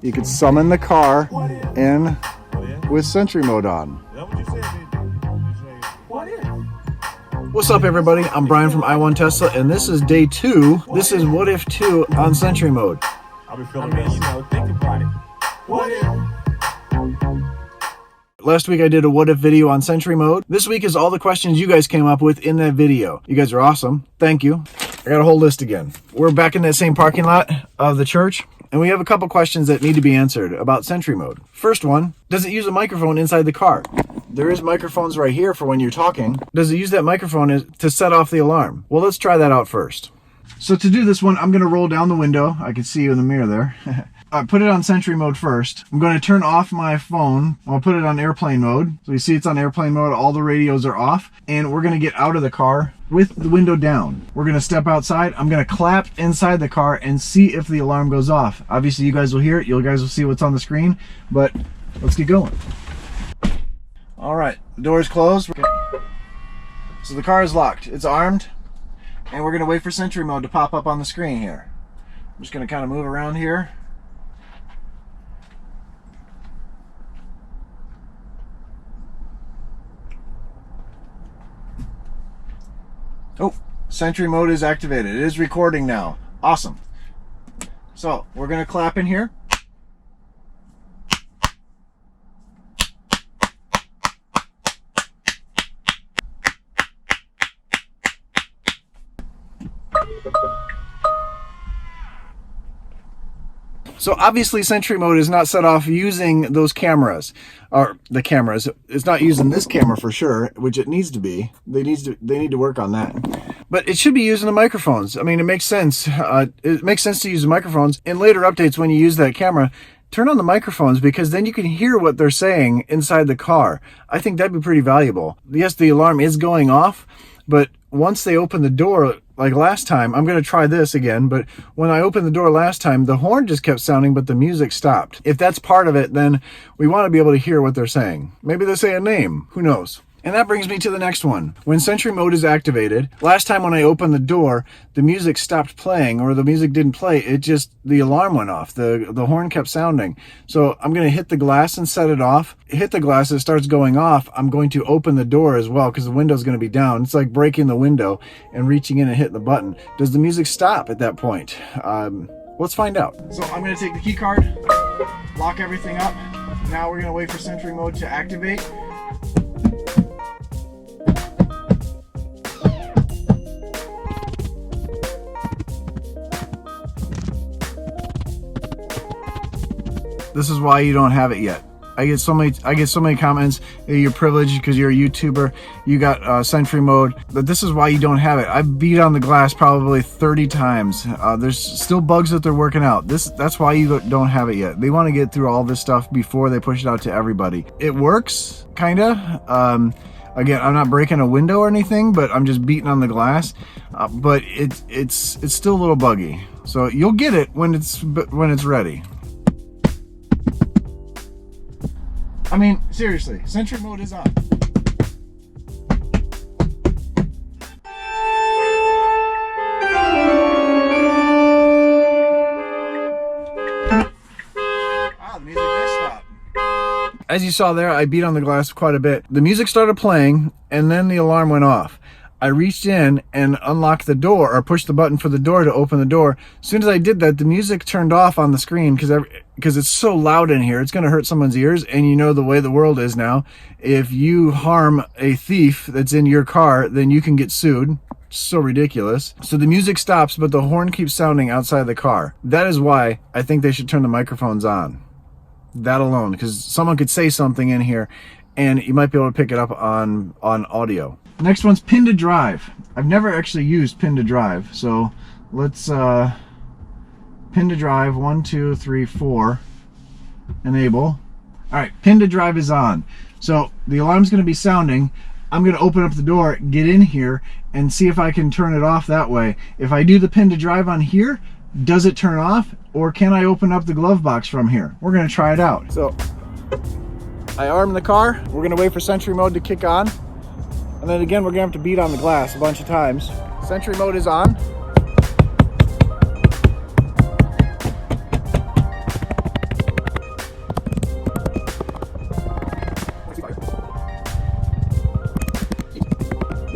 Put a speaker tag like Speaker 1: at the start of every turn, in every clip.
Speaker 1: You could summon the car in with Sentry Mode on. What's up, everybody? I'm Brian from I1 Tesla, and this is day 2. This is What If 2 on Sentry Mode.
Speaker 2: I'll be feeling think about it. What if?
Speaker 1: Last week I did a what if video on Sentry Mode. This week is all the questions you guys came up with in that video. You guys are awesome. Thank you. I got a whole list again. We're back in that same parking lot of the church, and we have a couple questions that need to be answered about Sentry Mode. First one, does it use a microphone inside the car? There is microphones right here for when you're talking. Does it use that microphone to set off the alarm? Well, let's try that out first. So to do this one, I'm going to roll down the window. I can see you in the mirror there. I put it on Sentry Mode first. I'm going to turn off my phone. I'll put it on airplane mode. So you see it's on airplane mode. All the radios are off. And we're going to get out of the car with the window down. We're going to step outside. I'm going to clap inside the car and see if the alarm goes off. Obviously, you guys will hear it. You guys will see what's on the screen. But let's get going. All right. The door is closed. So the car is locked. It's armed. And we're going to wait for Sentry Mode to pop up on the screen here. I'm just going to kind of move around here. Oh, Sentry Mode is activated. It is recording now. Awesome. So we're going to clap in here. So obviously Sentry Mode is not set off using those cameras, or the cameras. It's not using this camera for sure, which it needs to be. They need to work on that. But it should be using the microphones. I mean, it makes sense. It makes sense to use the microphones. In later updates, when you use that camera, turn on the microphones, because then you can hear what they're saying inside the car. I think that'd be pretty valuable. Yes, the alarm is going off, but once they open the door, like last time, I'm going to try this again, but when I opened the door last time, the horn just kept sounding, but the music stopped. If that's part of it, then we want to be able to hear what they're saying. Maybe they say a name. Who knows? And that brings me to the next one. When Sentry Mode is activated, last time when I opened the door, the music stopped playing, or the music didn't play. It just, the alarm went off. The horn kept sounding. So I'm going to hit the glass and set it off. Hit the glass, it starts going off. I'm going to open the door as well, because the window's going to be down. It's like breaking the window and reaching in and hitting the button. Does the music stop at that point? Let's find out. So I'm going to take the key card, lock everything up. Now we're going to wait for Sentry Mode to activate. This is why you don't have it yet. I get so many comments. You're privileged because you're a YouTuber. You got Sentry Mode, but this is why you don't have it. I've beat on the glass probably 30 times. There's still bugs that they're working out. That's why you don't have it yet. They want to get through all this stuff before they push it out to everybody. It works, kinda. Again, I'm not breaking a window or anything, but I'm just beating on the glass. But it's still a little buggy. So you'll get it when it's ready. I mean, seriously, Sentry Mode is on. The music did stop. As you saw there, I beat on the glass quite a bit. The music started playing, and then the alarm went off. I reached in and unlocked the door, or pushed the button for the door to open the door. As soon as I did that, the music turned off on the screen, because it's so loud in here. It's going to hurt someone's ears, and you know the way the world is now. If you harm a thief that's in your car, then you can get sued. It's so ridiculous. So the music stops, but the horn keeps sounding outside the car. That is why I think they should turn the microphones on. That alone, because someone could say something in here, and you might be able to pick it up on audio. Next one's pin to drive. I've never actually used pin to drive, so let's pin to drive. 1, 2, 3, 4. Enable. All right, pin to drive is on. So the alarm's going to be sounding. I'm going to open up the door, get in here, and see if I can turn it off that way. If I do the pin to drive on here, does it turn off, or can I open up the glove box from here? We're going to try it out. So I arm the car. We're going to wait for Sentry Mode to kick on. And then again, we're going to have to beat on the glass a bunch of times. Sentry Mode is on.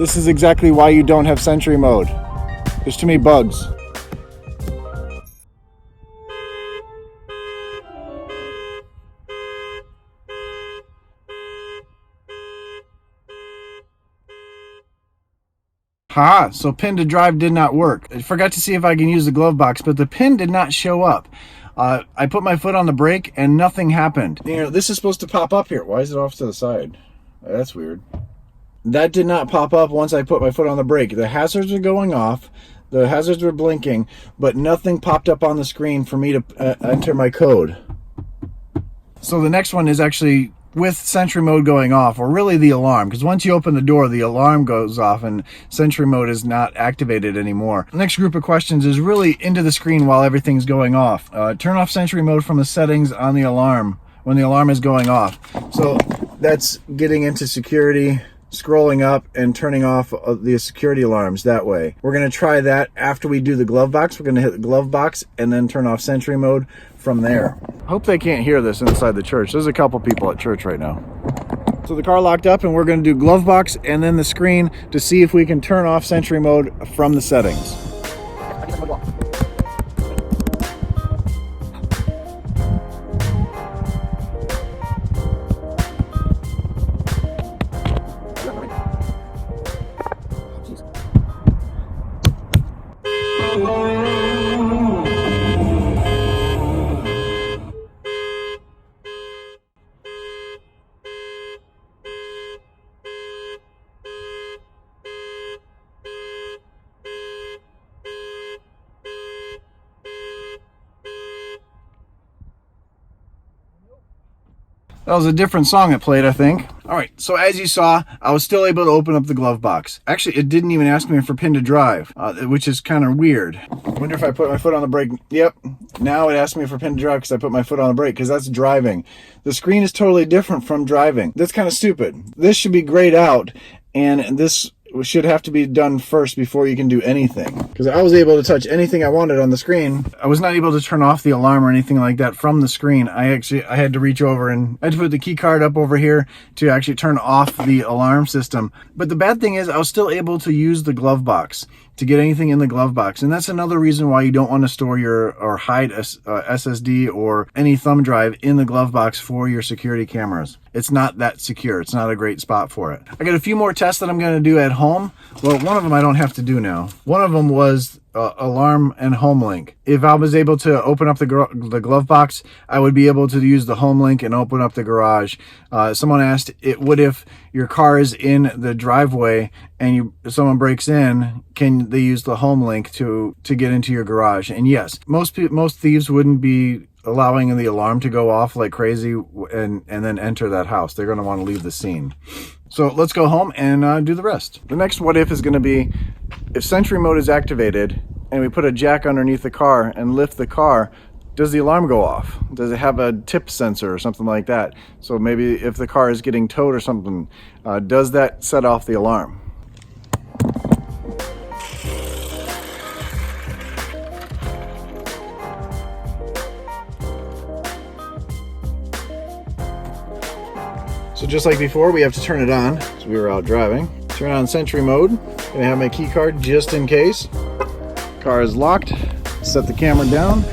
Speaker 1: This is exactly why you don't have Sentry Mode. There's too many bugs. Ha! So pin to drive did not work. I forgot to see if I can use the glove box, but the pin did not show up. I put my foot on the brake and nothing happened. You know, this is supposed to pop up here. Why is it off to the side? That's weird. That did not pop up once I put my foot on the brake. The hazards were going off. The hazards were blinking, but nothing popped up on the screen for me to enter my code. So the next one is actually with Sentry Mode going off, or really the alarm, because once you open the door, the alarm goes off and Sentry Mode is not activated anymore. The next group of questions is really into the screen while everything's going off. Turn off Sentry Mode from the settings on the alarm when the alarm is going off. So that's getting into security, scrolling up and turning off the security alarms that way. We're going to try that after we do the glove box. We're going to hit the glove box and then turn off Sentry Mode from there. Hope they can't hear this inside the church. There's a couple people at church right now. So the car locked up and we're going to do glove box and then the screen to see if we can turn off Sentry Mode from the settings. That was a different song that played, I think. All right, so as you saw, I was still able to open up the glove box. Actually, it didn't even ask me for pin to drive, which is kind of weird. I wonder if I put my foot on the brake. Yep, now it asked me for pin to drive because I put my foot on the brake, because that's driving. The screen is totally different from driving. That's kind of stupid. This should be grayed out, and this should have to be done first before you can do anything, because I was able to touch anything I wanted on the screen. I was not able to turn off the alarm or anything like that from the screen. I had to reach over and I had to put the key card up over here to actually turn off the alarm system. But the bad thing is I was still able to use the glove box to get anything in the glove box, and that's another reason why you don't want to store your or hide a SSD or any thumb drive in the glove box for your security cameras. It's not that secure. It's not a great spot for it. I got a few more tests that I'm going to do at home. Well, one of them I don't have to do now. One of them was alarm and home link. If I was able to open up the glove box, I would be able to use the home link and open up the garage. Someone asked, what if your car is in the driveway and someone breaks in, can they use the home link to get into your garage? And yes, most thieves wouldn't be allowing the alarm to go off like crazy and then enter that house. They're going to want to leave the scene. So let's go home and do the rest. The next what if is going to be, if Sentry Mode is activated and we put a jack underneath the car and lift the car, does the alarm go off? Does it have a tip sensor or something like that? So maybe if the car is getting towed or something, does that set off the alarm? So just like before, we have to turn it on. So we were out driving. Turn on Sentry Mode. Gonna have my key card just in case. Car is locked. Set the camera down.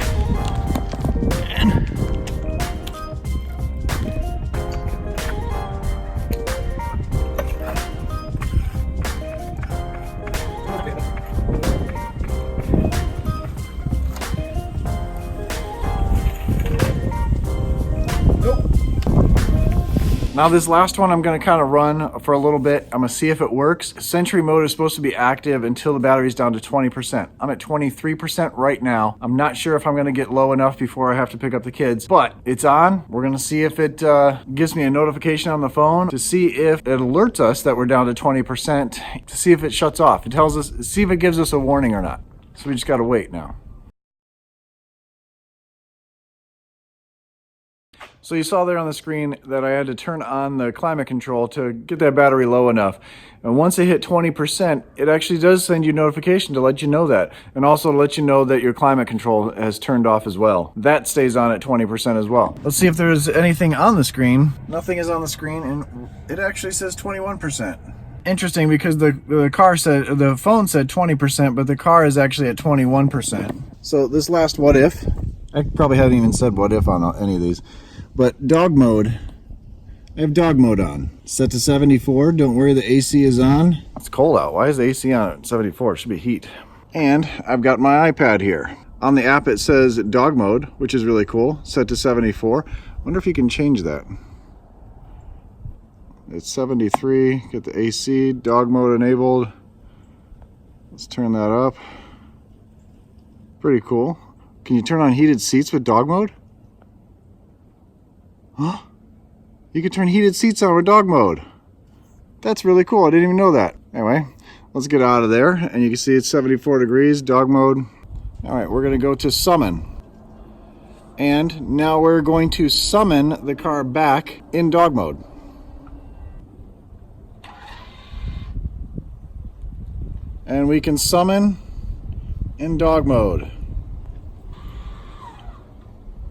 Speaker 1: Now this last one I'm going to kind of run for a little bit. I'm going to see if it works. Sentry Mode is supposed to be active until the battery's down to 20%. I'm at 23% right now. I'm not sure if I'm going to get low enough before I have to pick up the kids, but it's on. We're going to see if it gives me a notification on the phone to see if it alerts us that we're down to 20%, to see if it shuts off. It tells us, see if it gives us a warning or not. So we just got to wait now. So you saw there on the screen that I had to turn on the climate control to get that battery low enough. And once it hit 20%, it actually does send you a notification to let you know that. And also to let you know that your climate control has turned off as well. That stays on at 20% as well. Let's see if there's anything on the screen. Nothing is on the screen, and it actually says 21%. Interesting, because the phone said 20%, but the car is actually at 21%. So this last what if, I probably haven't even said what if on any of these, but dog mode. I have dog mode on. Set to 74. Don't worry, the AC is on. It's cold out. Why is the AC on at 74? It should be heat. And I've got my iPad here. On the app it says dog mode, which is really cool. Set to 74. Wonder if you can change that. It's 73. Get the AC, dog mode enabled. Let's turn that up. Pretty cool. Can you turn on heated seats with dog mode? Huh? You can turn heated seats on with dog mode. That's really cool. I didn't even know that. Anyway, let's get out of there. And you can see it's 74 degrees, dog mode. All right, we're gonna go to summon. And now we're going to summon the car back in dog mode. And we can summon in dog mode.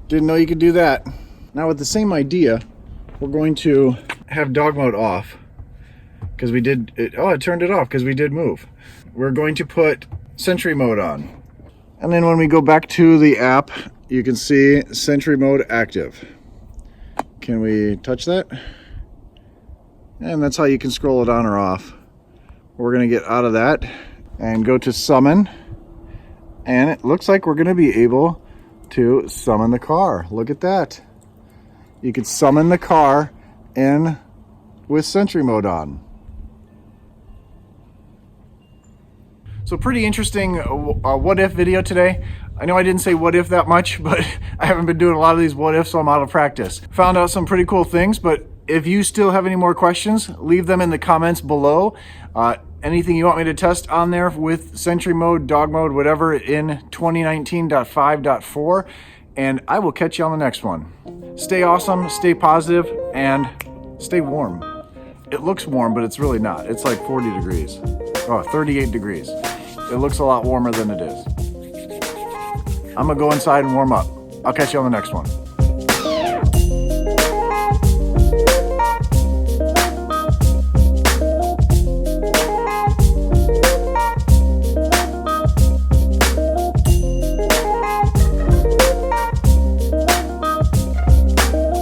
Speaker 1: Didn't know you could do that. Now with the same idea, we're going to have dog mode off because we did it. Oh, it turned it off because we did move. We're going to put Sentry Mode on. And then when we go back to the app, you can see Sentry Mode active. Can we touch that? And that's how you can scroll it on or off. We're going to get out of that and go to summon. And it looks like we're going to be able to summon the car. Look at that. You could summon the car in with Sentry Mode on. So pretty interesting what if video today. I know I didn't say what if that much, but I haven't been doing a lot of these what ifs, so I'm out of practice. Found out some pretty cool things, but if you still have any more questions, leave them in the comments below. Anything you want me to test on there with Sentry Mode, dog mode, whatever in 2019.5.4, and I will catch you on the next one. Stay awesome, stay positive, and stay warm. It looks warm, but it's really not. It's like 40 degrees. Oh, 38 degrees. It looks a lot warmer than it is. I'm gonna go inside and warm up. I'll catch you on the next one.